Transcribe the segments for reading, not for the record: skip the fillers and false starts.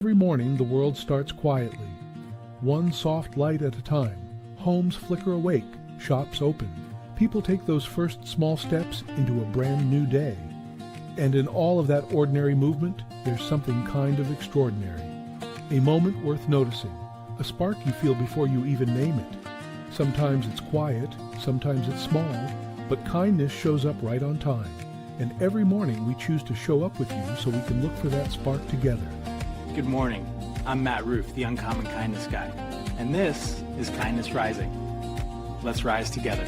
Every morning the world starts quietly, one soft light at a time. Homes flicker awake, shops open. People take those first small steps into a brand new day. And in all of that ordinary movement, there's something kind of extraordinary. A moment worth noticing, a spark you feel before you even name it. Sometimes it's quiet, sometimes it's small, but kindness shows up right on time. And every morning we choose to show up with you so we can look for that spark together. Good morning. I'm Matt Roof, the Uncommon Kindness Guy, and this is Kindness Rising. Let's rise together.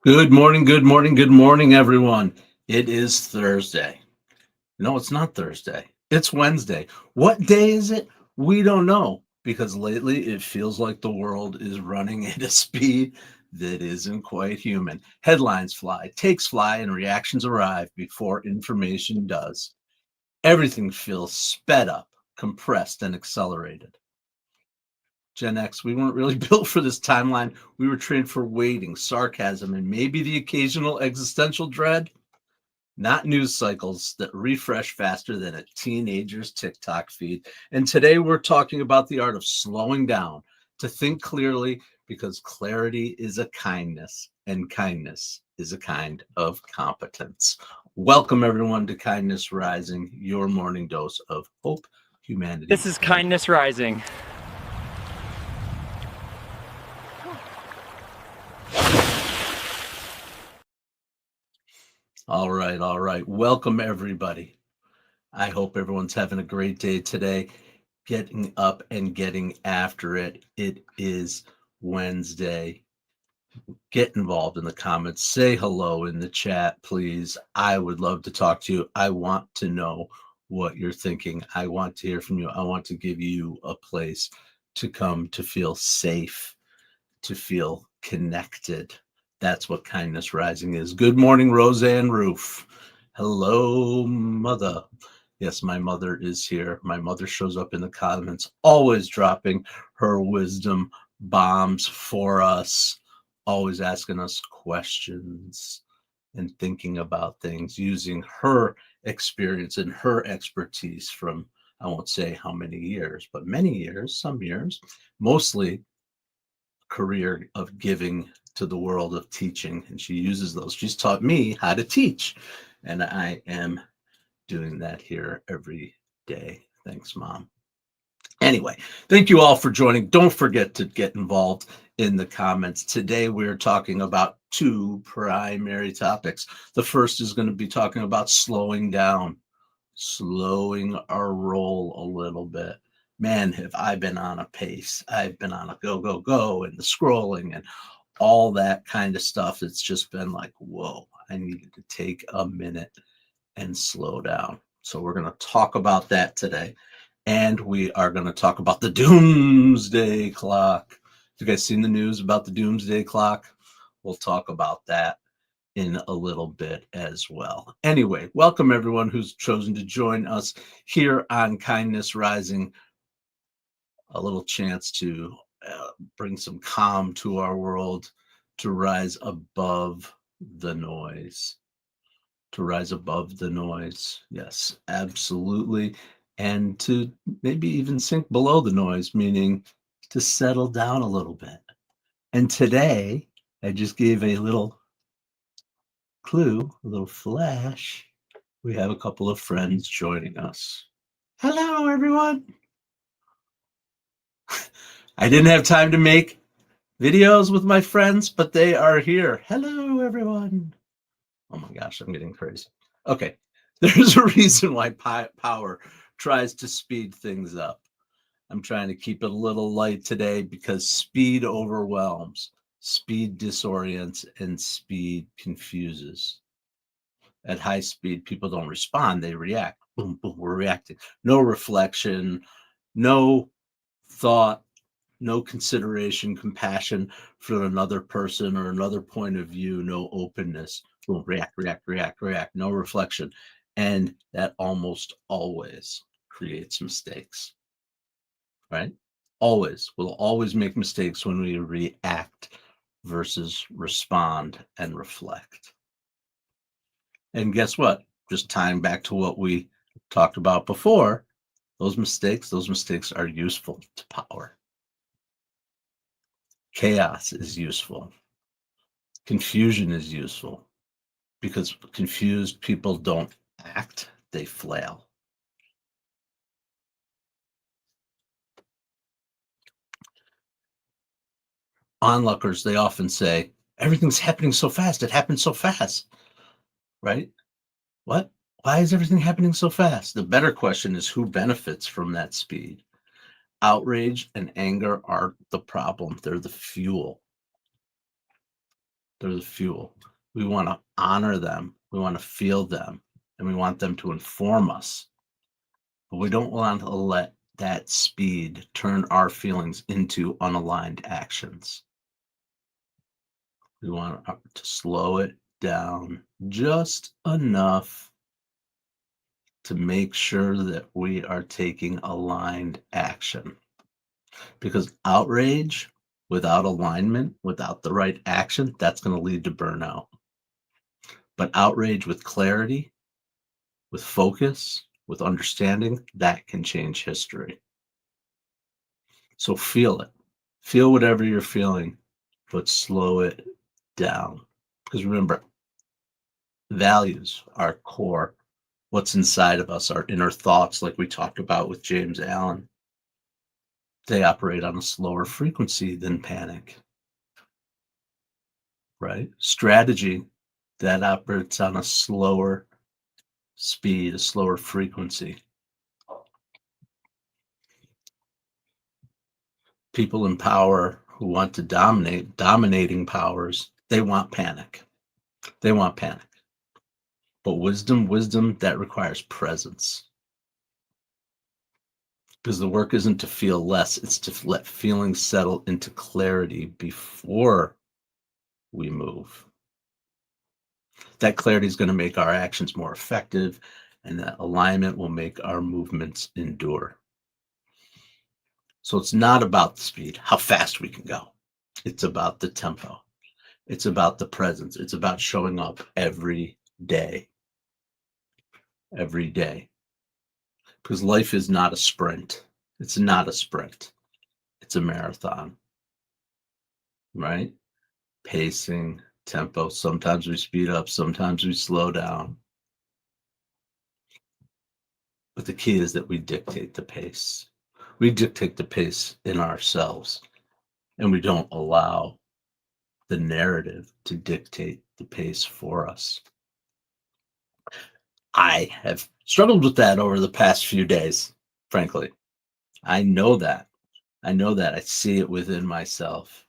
Good morning, everyone. It is Thursday. No, it's not Thursday. It's Wednesday. What day is it? We don't know, because lately it feels like the world is running at a speed that isn't quite human. Headlines fly, takes fly, and reactions arrive before information does. Everything feels sped up, compressed, and accelerated. Gen X, we weren't really built for this timeline. We were trained for waiting, sarcasm, and maybe the occasional existential dread. Not news cycles that refresh faster than a teenager's TikTok feed. And today we're talking about the art of slowing down to think clearly, because clarity is a kindness, and kindness is a kind of competence. Welcome, everyone, to Kindness Rising, your morning dose of hope, humanity. This is Kindness Rising. All right. Welcome, everybody. I hope everyone's having a great day today, getting up and getting after it. It is Wednesday. Get involved in the comments. Say hello in the chat, please. I would love to talk to you. I want to know what you're thinking. I want to hear from you. I want to give you a place to come to feel safe, to feel connected. That's what Kindness Rising is. Good morning, Roseanne Roof. Hello, mother. Yes, my mother is here. My mother shows up in the comments, always dropping her wisdom bombs for us, always asking us questions and thinking about things, using her experience and her expertise from, I won't say how many years, but many years, some years, mostly career of giving to the world of teaching, and she uses those. She's taught me how to teach, and I am doing that here every day. Thanks, Mom. Anyway, thank you all for joining. Don't forget to get involved in the comments. Today we're talking about two primary topics. The first is going to be talking about slowing down, slowing our roll a little bit. Man, have I been on a pace. I've been on a go, and the scrolling and all that kind of stuff. It's just been like, whoa, I needed to take a minute and slow down. So we're going to talk about that today. And we are going to talk about the Doomsday Clock. Have you guys seen the news about the Doomsday Clock? We'll talk about that in a little bit as well. Anyway, welcome everyone who's chosen to join us here on Kindness Rising. A little chance to bring some calm to our world, to rise above the noise. To rise above the noise. Yes, absolutely. And to maybe even sink below the noise, meaning to settle down a little bit. And today, I just gave a little clue, a little flash. We have a couple of friends joining us. Hello, everyone. I didn't have time to make videos with my friends, but they are here. Hello, everyone. Oh my gosh, I'm getting crazy. Okay, there's a reason why power tries to speed things up. I'm trying to keep it a little light today because speed overwhelms, speed disorients, and speed confuses. At high speed, people don't respond, they react. Boom, boom, we're reacting. No reflection, no thought, no consideration, compassion for another person or another point of view, no openness. Boom, react, no reflection. And that almost always creates mistakes, right? We'll always make mistakes when we react versus respond and reflect. And guess what? Just tying back to what we talked about before, those mistakes are useful to power. Chaos is useful. Confusion is useful because confused people don't act, they flail. Onlookers, they often say, everything's happening so fast. It happened so fast, right? What? Why is everything happening so fast? The better question is who benefits from that speed? Outrage and anger are the problem. They're the fuel. They're the fuel. We want to honor them. We want to feel them. And we want them to inform us. But we don't want to let that speed turn our feelings into unaligned actions. We want to slow it down just enough to make sure that we are taking aligned action. Because outrage without alignment, without the right action, that's going to lead to burnout. But outrage with clarity, with focus, with understanding, that can change history. So feel it. Feel whatever you're feeling, but slow it down. Because remember, values are core. What's inside of us, our inner thoughts, like we talked about with James Allen, they operate on a slower frequency than panic, right? Strategy, that operates on a slower speed, a slower frequency. People in power who want to dominate, dominating powers, they want panic. They want panic. But wisdom, that requires presence. Because the work isn't to feel less, it's to let feelings settle into clarity before we move. That clarity is going to make our actions more effective, and that alignment will make our movements endure. So it's not about the speed, how fast we can go. It's about the tempo. It's about the presence. It's about showing up every day. Every day. Because life is not a sprint. It's not a sprint. It's a marathon. Right? Pacing, tempo. Sometimes we speed up, sometimes we slow down. But the key is that we dictate the pace. We dictate the pace in ourselves, and we don't allow the narrative to dictate the pace for us. I have struggled with that over the past few days, frankly. I know that. I see it within myself.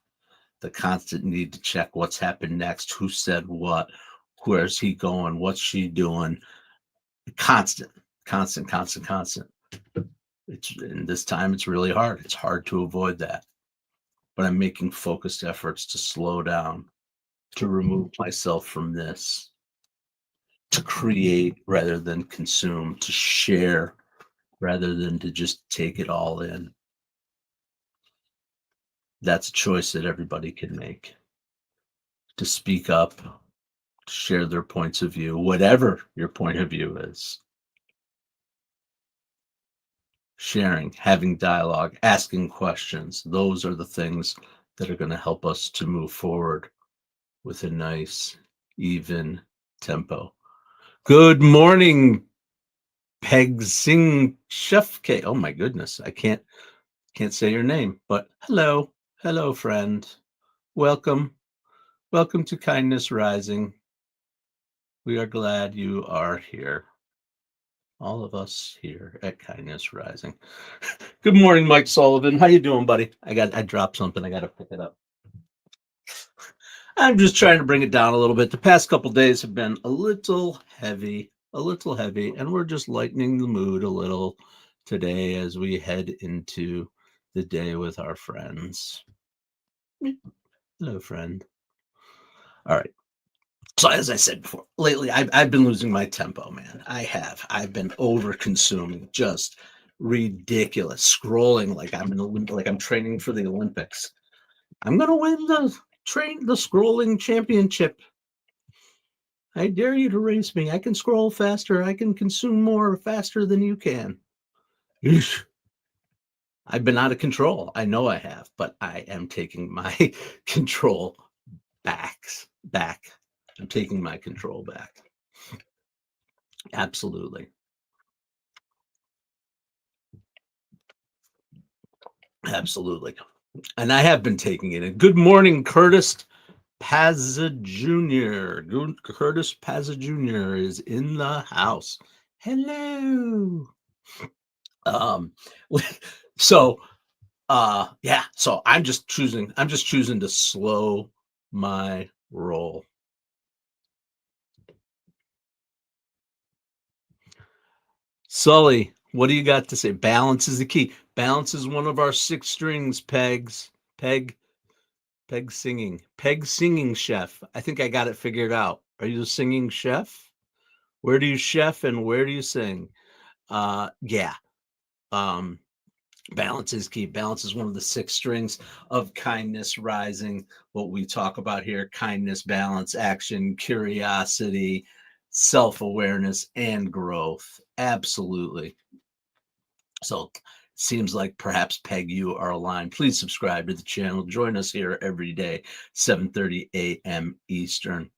The constant need to check what's happened next, who said what, where's he going, what's she doing. Constant. And this time it's really hard. It's hard to avoid that. But I'm making focused efforts to slow down, to remove myself from this, to create rather than consume, to share rather than to just take it all in. That's a choice that everybody can make. To speak up, to share their points of view, whatever your point of view is. Sharing, having dialogue, asking questions, those are the things that are going to help us to move forward with a nice, even tempo. Good morning, Peg Singh Chef K. Oh my goodness, I can't say your name, but hello, friend. Welcome to Kindness Rising. We are glad you are here. All of us here at Kindness Rising. Good morning, Mike Sullivan. How you doing, buddy? I dropped something. I got to pick it up. I'm just trying to bring it down a little bit. The past couple days have been a little heavy, and we're just lightening the mood a little today as we head into the day with our friends. Hello, friend. All right. So as I said before, lately I've been losing my tempo, man. I've been over consuming, just ridiculous, scrolling like I'm training for the Olympics. I'm gonna win the scrolling championship. I dare you to race me. I can scroll faster. I can consume more faster than you can. Yeesh. I've been out of control. I know I have, but I am taking my control back. I'm taking my control back. Absolutely. Absolutely. And I have been taking it. Good morning, Curtis Pazza Jr. Curtis Pazza Jr. is in the house. Hello. Um, so yeah, so I'm just choosing to slow my roll. Sully, what do you got to say? Balance is the key. Balance is one of our 6 strings, pegs. Peg singing chef. I think I got it figured out. Are you the singing chef? Where do you chef and where do you sing? Yeah. Balance is key. Balance is one of the 6 strings of kindness rising. What we talk about here: kindness, balance, action, curiosity, self-awareness, and growth. Absolutely. So seems like perhaps Peg, you are aligned. Please subscribe to the channel. Join us here every day, 7:30 a.m. Eastern.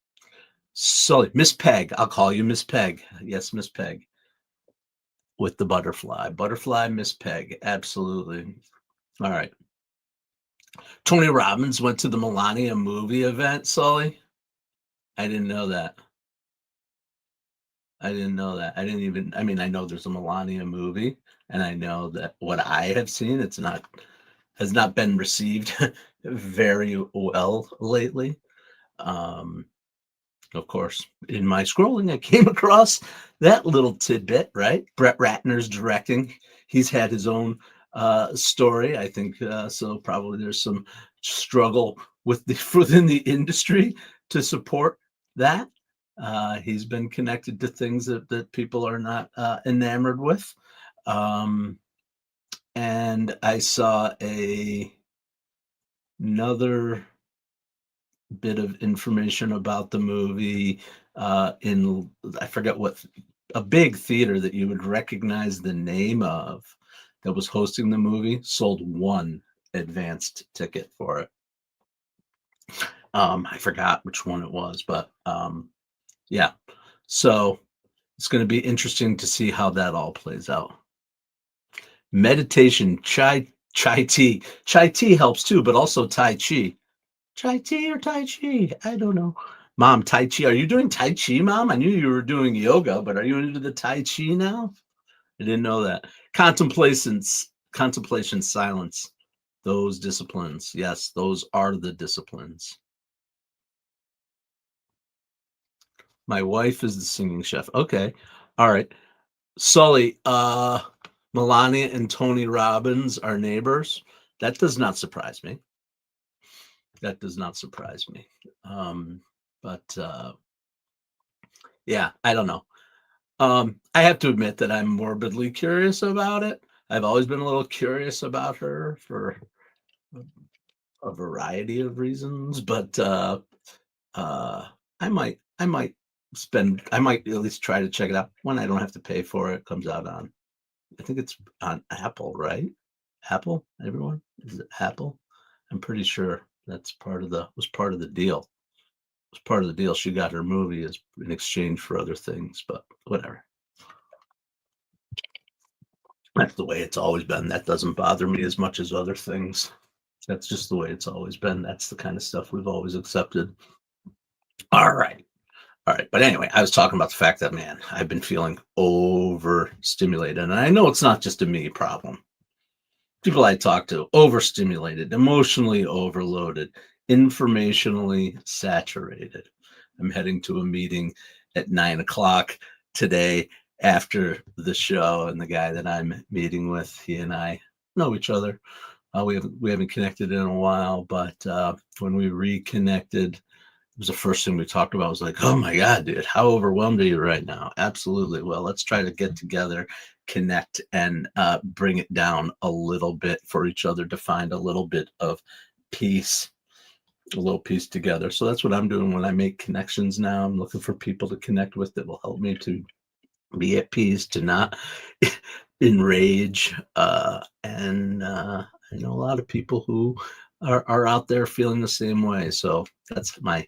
So Miss Peg, I'll call you Miss Peg. Yes, Miss Peg. With the butterfly Miss Peg. Absolutely. All right. Tony Robbins went to the Melania movie event, Sully. I didn't know that. I mean, I know there's a Melania movie, and I know that what I have seen, has not been received very well lately. Of course, in my scrolling, I came across that little tidbit, right? Brett Ratner's directing. He's had his own story, I think. So probably there's some struggle within the industry to support that. He's been connected to things that people are not enamored with. And I saw another bit of information about the movie in, I forget what, a big theater that you would recognize the name of that was hosting the movie sold 1 advanced ticket for it. I forgot which one it was, but yeah. So it's going to be interesting to see how that all plays out. Meditation, chai tea. Chai tea helps too, but also Tai Chi. Chai tea or Tai Chi? I don't know. Mom, Tai Chi. Are you doing Tai Chi, Mom? I knew you were doing yoga, but are you into the Tai Chi now? I didn't know that. Contemplation, silence. Those disciplines. Yes, those are the disciplines. My wife is the singing chef. Okay. All right. Sully, Melania and Tony Robbins are neighbors. That does not surprise me. That does not surprise me. But yeah, I don't know. I have to admit that I'm morbidly curious about it. I've always been a little curious about her for a variety of reasons, but I might at least try to check it out when I don't have to pay for it. It comes out on, I think it's on Apple, right? Apple, everyone? Is it Apple? I'm pretty sure that's was part of the deal. It was part of the deal. She got her movie as in exchange for other things, but whatever. That's the way it's always been. That doesn't bother me as much as other things. That's just the way it's always been. That's the kind of stuff we've always accepted. All right. But anyway, I was talking about the fact that, man, I've been feeling overstimulated. And I know it's not just a me problem. People I talk to, overstimulated, emotionally overloaded, informationally saturated. I'm heading to a meeting at 9:00 today after the show, and the guy that I'm meeting with, he and I know each other. We haven't connected in a while, but when we reconnected, it was the first thing we talked about. Was like, oh my God, dude, how overwhelmed are you right now? Absolutely. Well, let's try to get together, connect, and bring it down a little bit for each other to find a little bit of peace. a little piece together. So that's what I'm doing when I make connections now. I'm looking for people to connect with that will help me to be at peace, to not enrage. And I know a lot of people who are out there feeling the same way. So that's my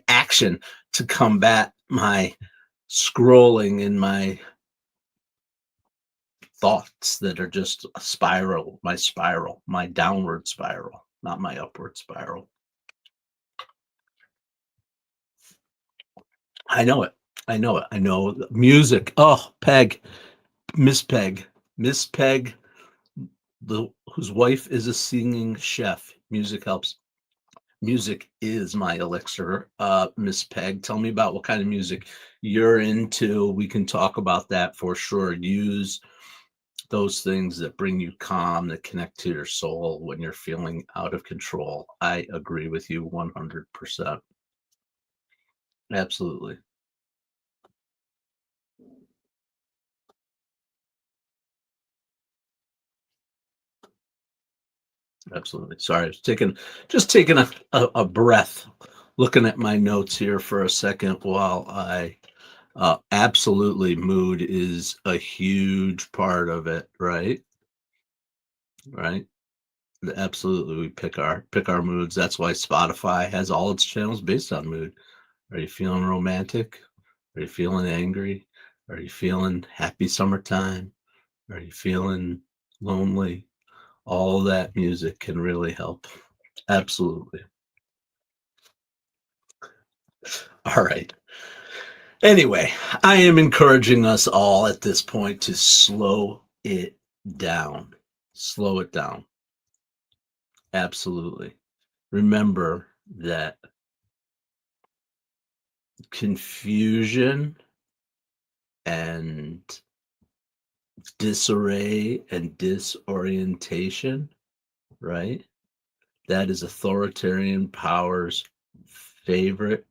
action to combat my scrolling and my thoughts that are just a spiral, my downward spiral, not my upward spiral. I know it. I know it. I know music. Oh, Miss Peg, Miss Peg, whose wife is a singing chef. Music helps. Music is my elixir. Miss Peg, tell me about what kind of music you're into. We can talk about that for sure. Use those things that bring you calm, that connect to your soul when you're feeling out of control. I agree with you 100%. Absolutely. Absolutely. Sorry, I was taking a breath, looking at my notes here for a second while I absolutely mood is a huge part of it, right? Right? Absolutely. We pick our moods. That's why Spotify has all its channels based on mood. Are you feeling romantic? Are you feeling angry? Are you feeling happy summertime? Are you feeling lonely? All that music can really help. Absolutely. All right. Anyway, I am encouraging us all at this point to slow it down. Slow it down. Absolutely. Remember that confusion and disarray and disorientation, right? That is authoritarian power's favorite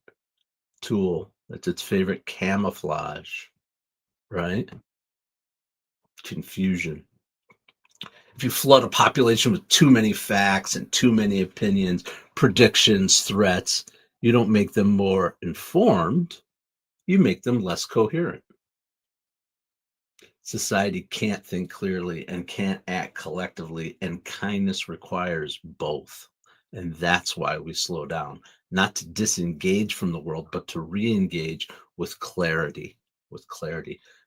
tool. That's its favorite camouflage, right? Confusion. If you flood a population with too many facts and too many opinions, predictions, threats, you don't make them more informed, you make them less coherent. Society can't think clearly and can't act collectively, and kindness requires both. And that's why we slow down, not to disengage from the world, but to re-engage with clarity,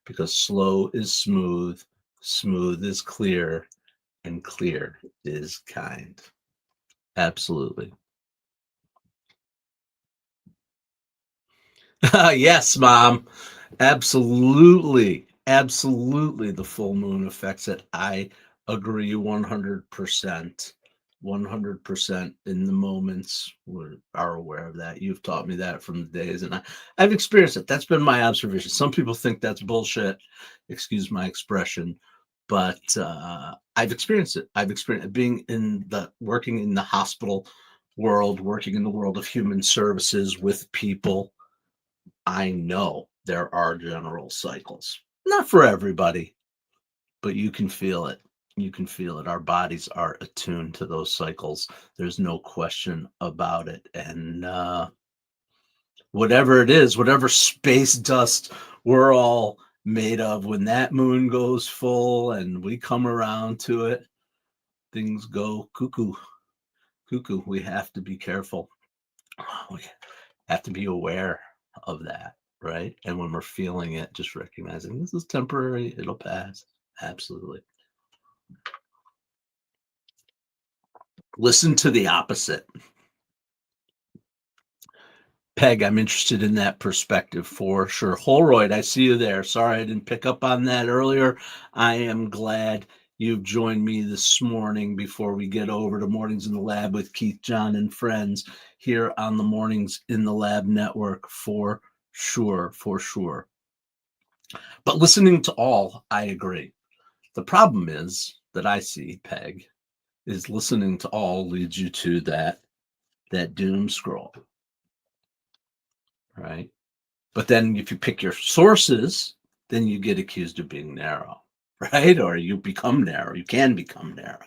because slow is smooth, smooth is clear, and clear is kind. Absolutely. Yes, mom. Absolutely. Absolutely. The full moon affects it. I agree 100%. 100% in the moments we are aware of that. You've taught me that from the days, and I've experienced it. That's been my observation. Some people think that's bullshit. Excuse my expression, but I've experienced it. I've experienced being working in the hospital world, working in the world of human services with people. I know there are general cycles. Not for everybody, but you can feel it. You can feel it. Our bodies are attuned to those cycles. There's no question about it. And whatever it is, whatever space dust we're all made of, when that moon goes full and we come around to it, things go cuckoo. Cuckoo. We have to be careful. We have to be aware of that, right? And when we're feeling it, just recognizing this is temporary, it'll pass. Absolutely. Listen to the opposite. Peg, I'm interested in that perspective for sure. Holroyd, I see you there. Sorry I didn't pick up on that earlier. I am glad you've joined me this morning before we get over to Mornings in the Lab with Keith, John, and friends here on the Mornings in the Lab network for sure, for sure. But listening to all, I agree. The problem is that I see, Peg, is listening to all leads you to that doom scroll, right? But then if you pick your sources, then you get accused of being narrow, right? Or you become narrow. You can become narrow.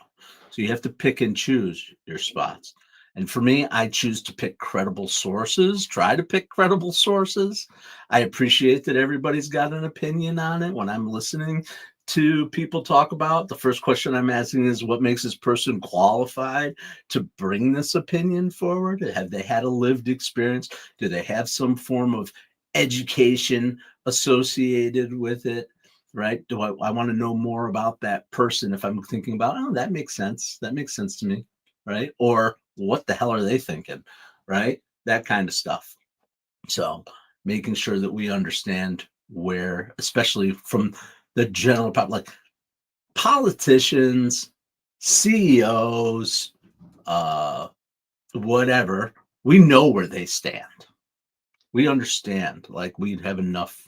So you have to pick and choose your spots. And for me, I choose to pick credible sources, try to pick credible sources. I appreciate that everybody's got an opinion on it. When I'm listening to people talk about, the first question I'm asking is, what makes this person qualified to bring this opinion forward? Have they had a lived experience? Do they have some form of education associated with it? Right? Do I want to know more about that person if I'm thinking about, oh, that makes sense. That makes sense to me. Right? Or what the hell are they thinking? Right? That kind of stuff. So making sure that we understand where, especially from the general public, like politicians, CEOs, whatever, we know where they stand. We understand, like we have enough,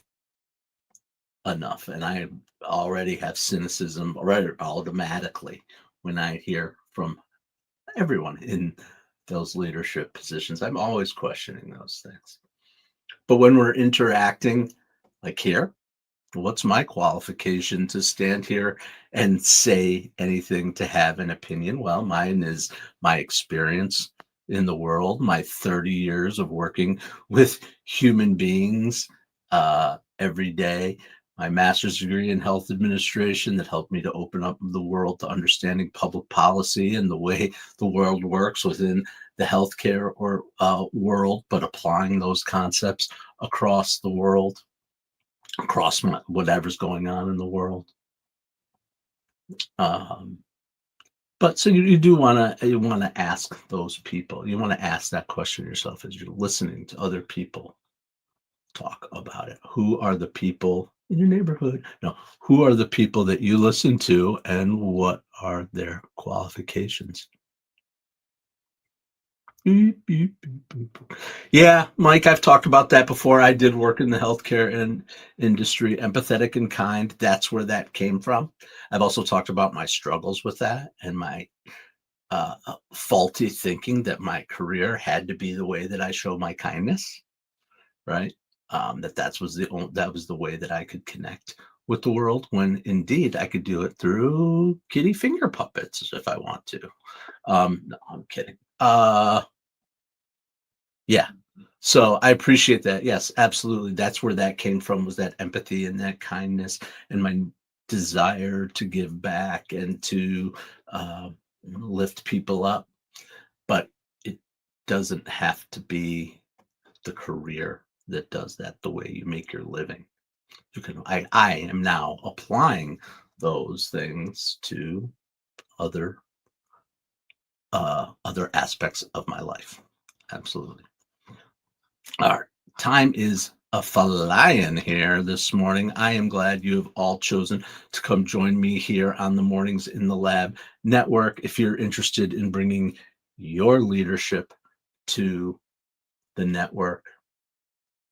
and I already have cynicism right automatically when I hear from everyone in those leadership positions. I'm always questioning those things. But when we're interacting, like here, what's my qualification to stand here and say anything, to have an opinion? Well, mine is my experience in the world, my 30 years of working with human beings every day, my master's degree in health administration that helped me to open up the world to understanding public policy and the way the world works within the healthcare or world, but applying those concepts across the world, across whatever's going on in the world. But so you do want to ask those people. You want to ask that question yourself as you're listening to other people talk about it. Who are the people in your neighborhood? No, who are the people that you listen to, and what are their qualifications? Yeah, Mike, I've talked about that before. I did work in the healthcare industry, empathetic and kind. That's where that came from. I've also talked about my struggles with that and my faulty thinking that my career had to be the way that I show my kindness, right? That was the way that I could connect with the world, when indeed I could do it through kitty finger puppets if I want to. No, I'm kidding. Yeah. So I appreciate that. Yes, absolutely. That's where that came from, was that empathy and that kindness and my desire to give back and to lift people up. But it doesn't have to be the career that does that, the way you make your living. You can, I am now applying those things to other aspects of my life. Absolutely. All right. Time is a flying here this morning. I am glad you have all chosen to come join me here on the Mornings in the Lab Network. If you're interested in bringing your leadership to the network,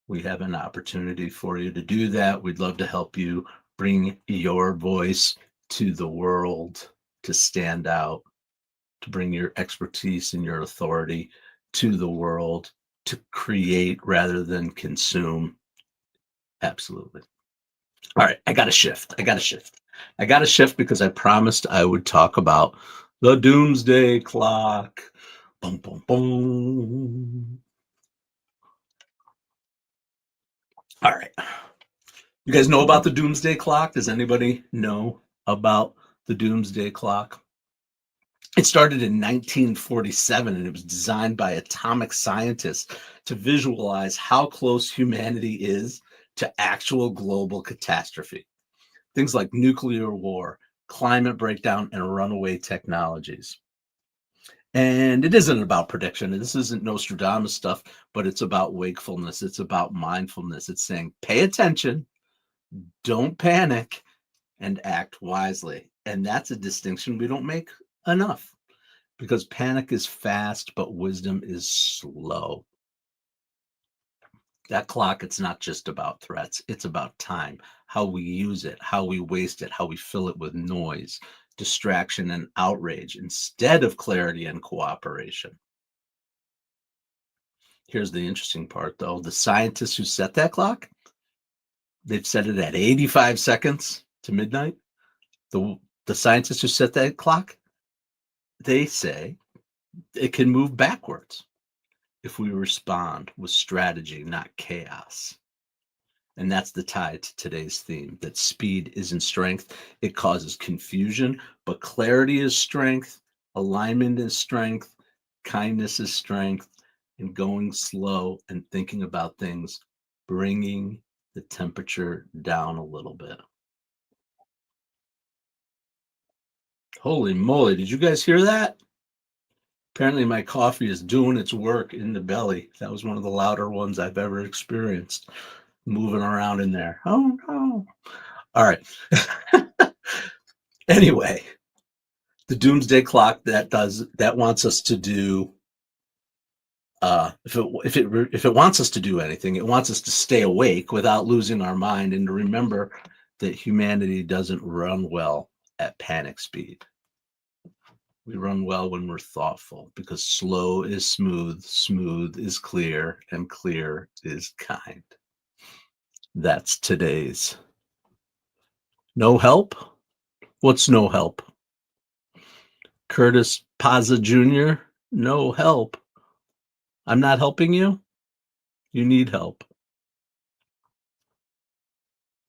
we have an opportunity for you to do that. We'd love to help you bring your voice to the world, to stand out, to bring your expertise and your authority to the world, to create rather than consume. Absolutely. All right, I got to shift. I got to shift because I promised I would talk about the Doomsday Clock. Boom, boom, boom. All right. You guys know about the Doomsday Clock? Does anybody know about the Doomsday Clock? It started in 1947, and it was designed by atomic scientists to visualize how close humanity is to actual global catastrophe. Things like nuclear war, climate breakdown, and runaway technologies. And it isn't about prediction. This isn't Nostradamus stuff, but it's about wakefulness. It's about mindfulness. It's saying, pay attention, don't panic, and act wisely. And that's a distinction we don't make enough, because panic is fast, but wisdom is slow. That clock, it's not just about threats. It's about time, how we use it, how we waste it, how we fill it with noise, distraction, and outrage instead of clarity and cooperation. Here's the interesting part, though. The scientists who set that clock, they've set it at 85 seconds to midnight. The scientists who set that clock, they say it can move backwards if we respond with strategy, not chaos. And that's the tie to today's theme, that speed isn't strength. It causes confusion, but clarity is strength, alignment is strength, kindness is strength, and going slow and thinking about things, bringing the temperature down a little bit. Holy moly, did you guys hear that? Apparently my coffee is doing its work in the belly. That was one of the louder ones I've ever experienced, moving around in there. Oh no. All right. Anyway, the Doomsday Clock that wants us to do if it wants us to do anything, it wants us to stay awake without losing our mind and to remember that humanity doesn't run well at panic speed. We run well when we're thoughtful, because slow is smooth, smooth is clear, and clear is kind. That's today's. No help? What's no help? Curtis Paza Jr., no help. I'm not helping you? You need help.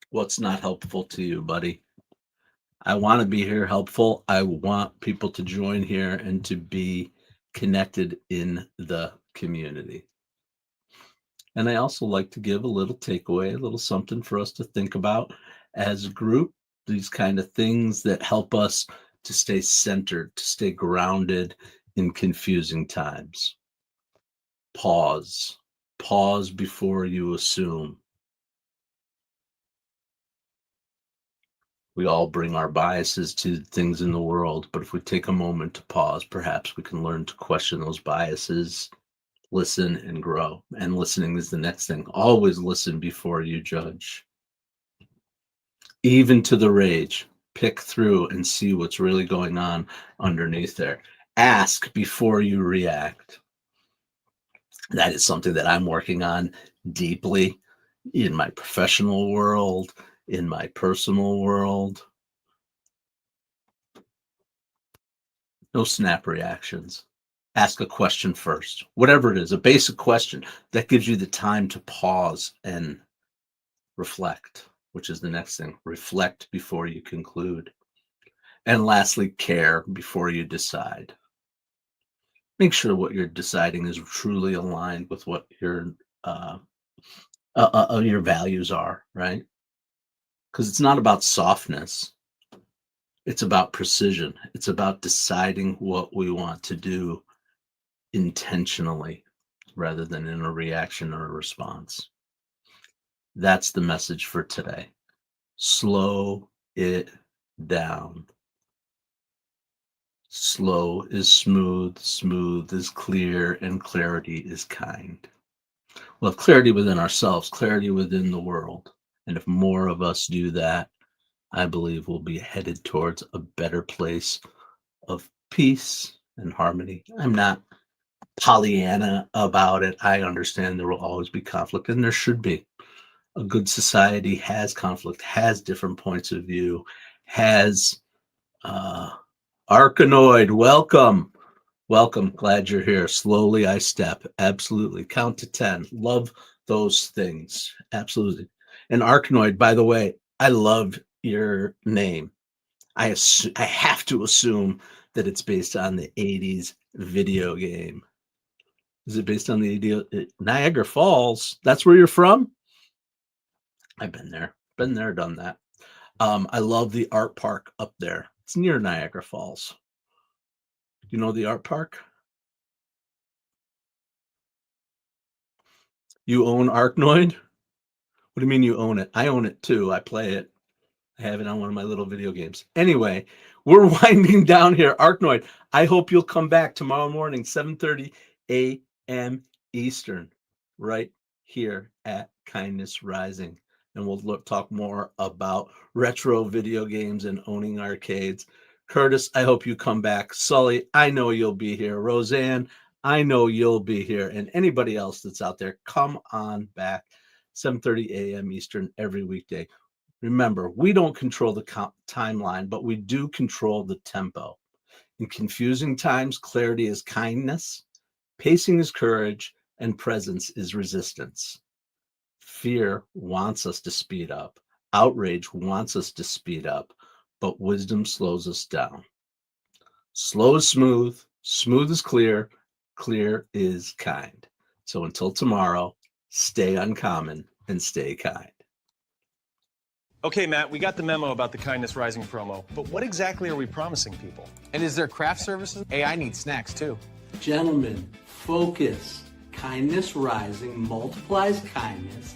What's not helpful to you, buddy? I want to be here helpful. I want people to join here and to be connected in the community. And I also like to give a little takeaway, a little something for us to think about as a group, these kind of things that help us to stay centered, to stay grounded in confusing times. Pause. Pause before you assume. We all bring our biases to things in the world, but if we take a moment to pause, perhaps we can learn to question those biases, listen, and grow. And listening is the next thing. Always listen before you judge. Even to the rage, pick through and see what's really going on underneath there. Ask before you react. That is something that I'm working on deeply in my professional world, in my personal world. No snap reactions. Ask a question first, whatever it is, a basic question that gives you the time to pause and reflect, which is the next thing. Reflect before you conclude. And lastly, care before you decide. Make sure what you're deciding is truly aligned with what your values are, right? Because it's not about softness. It's about precision. It's about deciding what we want to do intentionally rather than in a reaction or a response. That's the message for today. Slow it down. Slow is smooth, smooth is clear, and clarity is kind. We'll have clarity within ourselves, clarity within the world. And if more of us do that, I believe we'll be headed towards a better place of peace and harmony. I'm not Pollyanna about it. I understand there will always be conflict, and there should be. A good society has conflict, has different points of view, has Arkanoid, welcome. Welcome. Glad you're here. Slowly I step. Absolutely. Count to 10. Love those things. Absolutely. And Arkanoid, by the way, I love your name. I have to assume that it's based on the 80s video game. Is it based on the Niagara Falls? That's where you're from? I've been there. Been there, done that. I love the art park up there. It's near Niagara Falls. You know the art park? You own Arknoid? What do you mean you own it? I own it too. I play it. I have it on one of my little video games. Anyway, we're winding down here. Arknoid, I hope you'll come back tomorrow morning, 7:30 a.m. Eastern, right here at Kindness Rising. And we'll talk more about retro video games and owning arcades. Curtis, I hope you come back. Sully, I know you'll be here. Roseanne, I know you'll be here. And anybody else that's out there, come on back. 7:30 a.m. Eastern every weekday. Remember, we don't control the timeline, but we do control the tempo. In confusing times, clarity is kindness, pacing is courage, and presence is resistance. Fear wants us to speed up. Outrage wants us to speed up, but wisdom slows us down. Slow is smooth, smooth is clear, clear is kind. So until tomorrow, stay uncommon and stay kind. Okay, Matt, we got the memo about the Kindness Rising promo, but what exactly are we promising people? And is there craft services? Hey, I need snacks too. Gentlemen, focus. Kindness Rising multiplies kindness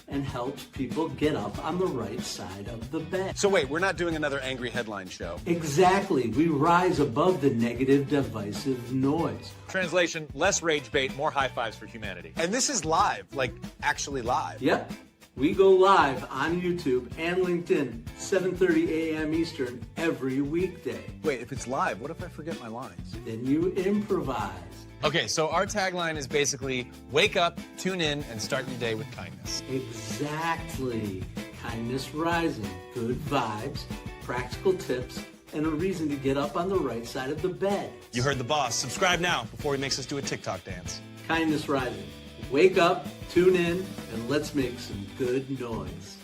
and helps people get up on the right side of the bed. So wait, we're not doing another angry headline show. Exactly. We rise above the negative, divisive noise. Translation, less rage bait, more high fives for humanity. And this is live, like actually live. Yep. We go live on YouTube and LinkedIn, 7:30 a.m. Eastern every weekday. Wait, if it's live, what if I forget my lines? Then you improvise. Okay, so our tagline is basically wake up, tune in, and start your day with kindness. Exactly. Kindness Rising. Good vibes, practical tips, and a reason to get up on the right side of the bed. You heard the boss. Subscribe now before he makes us do a TikTok dance. Kindness Rising. Wake up, tune in, and let's make some good noise.